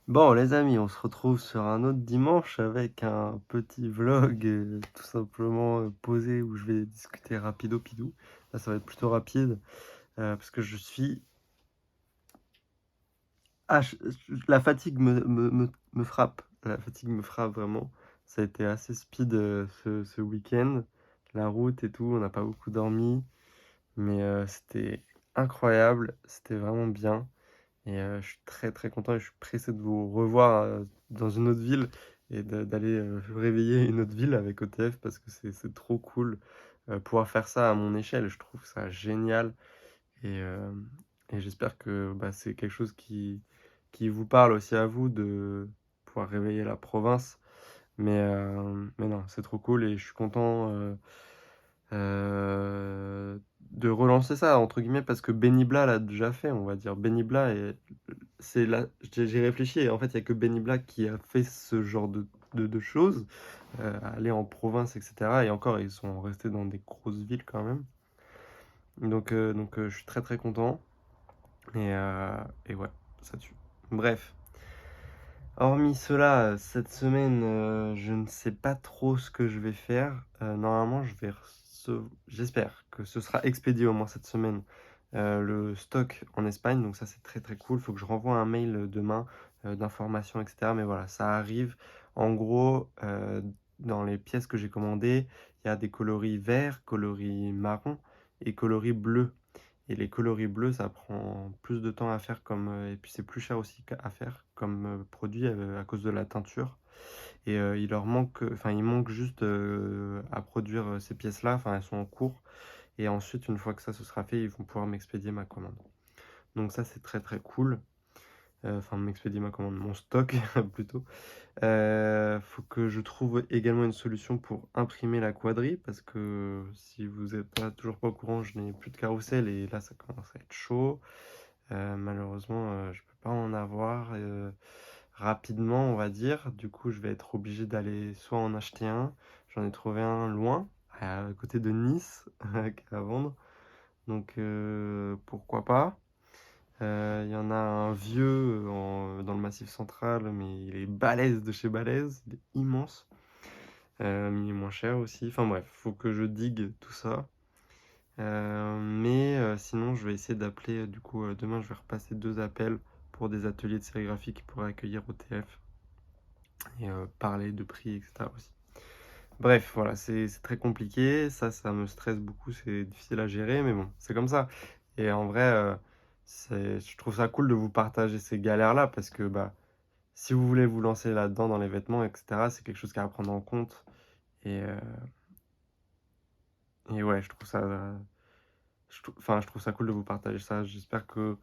Bon les amis, on se retrouve sur un autre dimanche avec un petit vlog, tout simplement, posé où je vais discuter rapido pidou. Là, ça va être plutôt rapide, parce que je suis la fatigue me frappe. La fatigue me frappe vraiment. Ça a été assez speed, ce week-end. La route et tout, on n'a pas beaucoup dormi, mais c'était incroyable, c'était vraiment bien. Et je suis très, très content et je suis pressé de vous revoir, dans une autre ville et d'aller, réveiller une autre ville avec OTF parce que c'est trop cool, pouvoir faire ça à mon échelle. Je trouve ça génial et j'espère que, bah, c'est quelque chose qui vous parle aussi à vous de pouvoir réveiller la province. Mais non, c'est trop cool et je suis content, de relancer ça entre guillemets parce que Benibla l'a déjà fait, on va dire. Benibla est c'est là j'ai réfléchi et en fait, il y a que Benny Black qui a fait ce genre de choses, aller en province et cetera et encore, ils sont restés dans des grosses villes quand même. Donc je suis très, très content et ouais, ça tue. Bref, hormis cela, cette semaine, je ne sais pas trop ce que je vais faire. Normalement, j'espère que ce sera expédié au moins cette semaine, le stock en Espagne. Donc ça, c'est très très cool. Il faut que je renvoie un mail demain d'informations, etc. Mais voilà, ça arrive. En gros, dans les pièces que j'ai commandées, il y a des coloris verts, coloris marron et coloris bleu. Et les coloris bleus, ça prend plus de temps à faire et puis c'est plus cher aussi à faire comme produit à cause de la teinture. Et il manque juste à produire ces pièces-là, enfin elles sont en cours. Et ensuite, une fois que ça se sera fait, ils vont pouvoir m'expédier ma commande. Donc ça, c'est très très cool. Enfin, m'expédier ma commande, mon stock plutôt. Faut que je trouve également une solution pour imprimer la quadrille parce que si vous êtes toujours pas au courant, je n'ai plus de carrousel et là ça commence à être chaud. Malheureusement, je peux pas en avoir rapidement, on va dire. Du coup, je vais être obligé d'aller soit en acheter un, j'en ai trouvé un loin, à côté de Nice, à vendre. Donc pourquoi pas. Il y en a un vieux dans le Massif central, mais il est balèze de chez balèze, il est immense. Il est moins cher aussi. Enfin bref, faut que je digue tout ça. Mais sinon, je vais essayer d'appeler, du coup, demain, je vais repasser 2 appels pour des ateliers de sérigraphie qui pourraient accueillir OTF et parler de prix, et cetera aussi. Bref, voilà, c'est très compliqué. Ça me stresse beaucoup, c'est difficile à gérer, mais bon, c'est comme ça. Et en vrai, je trouve ça cool de vous partager ces galères-là parce que, bah, si vous voulez vous lancer là-dedans dans les vêtements, et cetera, c'est quelque chose à prendre en compte et ouais, je trouve ça cool de vous partager ça. J'espère que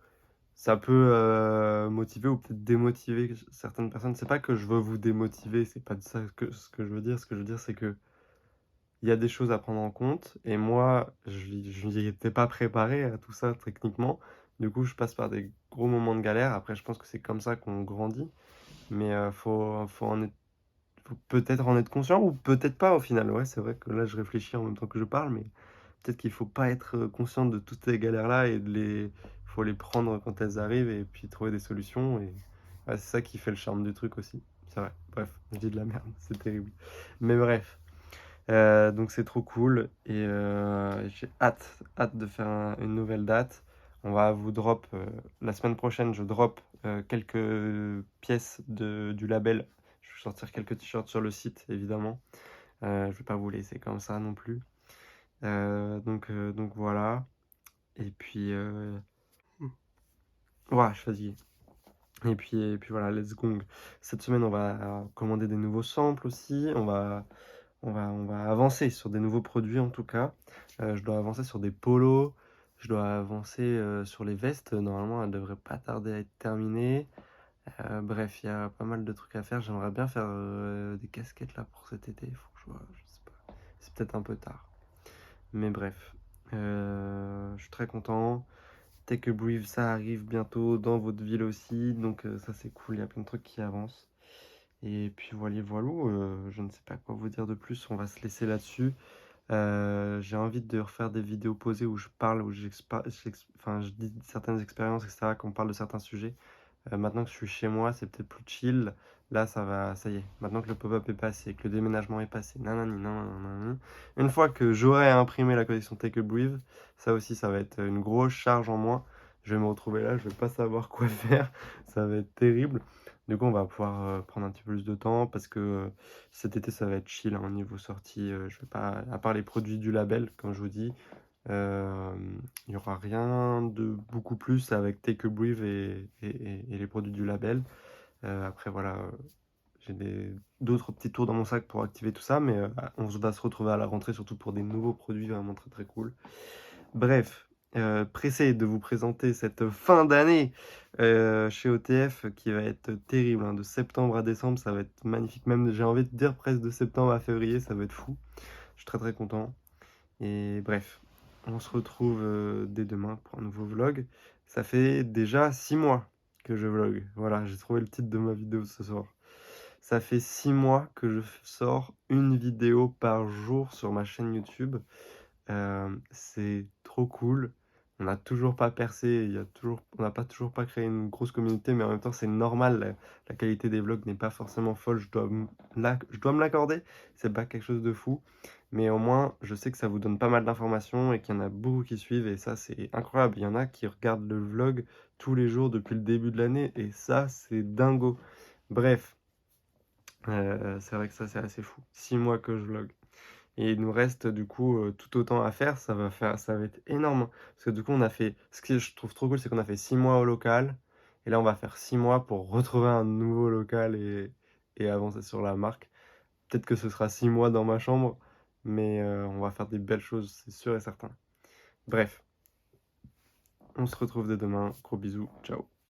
ça peut motiver ou peut-être démotiver certaines personnes. C'est pas que je veux vous démotiver, c'est pas de ça ce que je veux dire. Ce que je veux dire, c'est que il y a des choses à prendre en compte. Et moi, je n'y étais pas préparé à tout ça techniquement. Du coup, je passe par des gros moments de galère. Après, je pense que c'est comme ça qu'on grandit. Mais faut peut-être en être conscient ou peut-être pas au final. Ouais, c'est vrai que là, je réfléchis en même temps que je parle, mais peut-être qu'il faut pas être conscient de toutes ces galères-là et faut les prendre quand elles arrivent et puis trouver des solutions. Et ouais, c'est ça qui fait le charme du truc aussi. C'est vrai. Bref, je dis de la merde, c'est terrible. Mais bref, donc c'est trop cool et j'ai hâte de faire une nouvelle date. On va vous drop la semaine prochaine, je drop quelques pièces du label. Je vais sortir quelques t-shirts sur le site, évidemment. Je vais pas vous laisser comme ça non plus. Donc voilà. Et puis, ouah, je suis fatigué. Et puis voilà, let's go. Cette semaine, on va commander des nouveaux samples aussi. On va avancer sur des nouveaux produits en tout cas. Je dois avancer sur des polos. Je dois avancer sur les vestes. Normalement, elles devraient pas tarder à être terminées. Bref, il y a pas mal de trucs à faire. J'aimerais bien faire des casquettes là pour cet été. Il faut que je vois, je sais pas. C'est peut-être un peu tard. Mais bref, je suis très content. Take a Brief, ça arrive bientôt dans votre ville aussi. Donc ça c'est cool, il y a plein de trucs qui avancent. Et puis voilà, voilà, je ne sais pas quoi vous dire de plus, on va se laisser là-dessus. J'ai envie de refaire des vidéos posées où je parle, où enfin, je dis certaines expériences, etc., qu'on parle de certains sujets. Maintenant que je suis chez moi, c'est peut-être plus chill. Là, ça y est. Maintenant que le pop-up est passé, que le déménagement est passé, nanani, nanani. Une fois que j'aurai imprimé la collection Take a Breathe, ça aussi, ça va être une grosse charge en moins. Je vais me retrouver là, je vais pas savoir quoi faire. Ça va être terrible. Du coup, on va pouvoir prendre un petit peu plus de temps parce que cet été, ça va être chill hein, au niveau sortie. Je vais pas, à part les produits du label, comme je vous dis, il y aura rien de beaucoup plus avec Take a Breathe et les produits du label. Après, voilà, j'ai d'autres petits tours dans mon sac pour activer tout ça, mais on va se retrouver à la rentrée, surtout pour des nouveaux produits vraiment très très cool. Bref, pressé de vous présenter cette fin d'année chez OTF qui va être terrible, hein. De septembre à décembre, ça va être magnifique. Même, j'ai envie de dire presque de septembre à février, ça va être fou. Je suis très très content. Et bref, on se retrouve dès demain pour un nouveau vlog. Ça fait déjà 6 mois que je vlog. Voilà, j'ai trouvé le titre de ma vidéo ce soir. Ça fait 6 mois que je sors une vidéo par jour sur ma chaîne YouTube. C'est trop cool. On n'a toujours pas percé, on n'a pas toujours pas créé une grosse communauté, mais en même temps c'est normal. La qualité des vlogs n'est pas forcément folle. Je dois me l'accorder. C'est pas quelque chose de fou, mais au moins je sais que ça vous donne pas mal d'informations et qu'il y en a beaucoup qui suivent et ça c'est incroyable. Il y en a qui regardent le vlog tous les jours depuis le début de l'année et ça c'est dingo. Bref, c'est vrai que ça c'est assez fou. 6 mois que je vlog. Et il nous reste du coup tout autant à faire, ça va être énorme. Parce que du coup, ce que je trouve trop cool, c'est qu'on a fait 6 mois au local. Et là, on va faire 6 mois pour retrouver un nouveau local et avancer sur la marque. Peut-être que ce sera 6 mois dans ma chambre, mais on va faire des belles choses, c'est sûr et certain. Bref, on se retrouve dès demain. Gros bisous, ciao.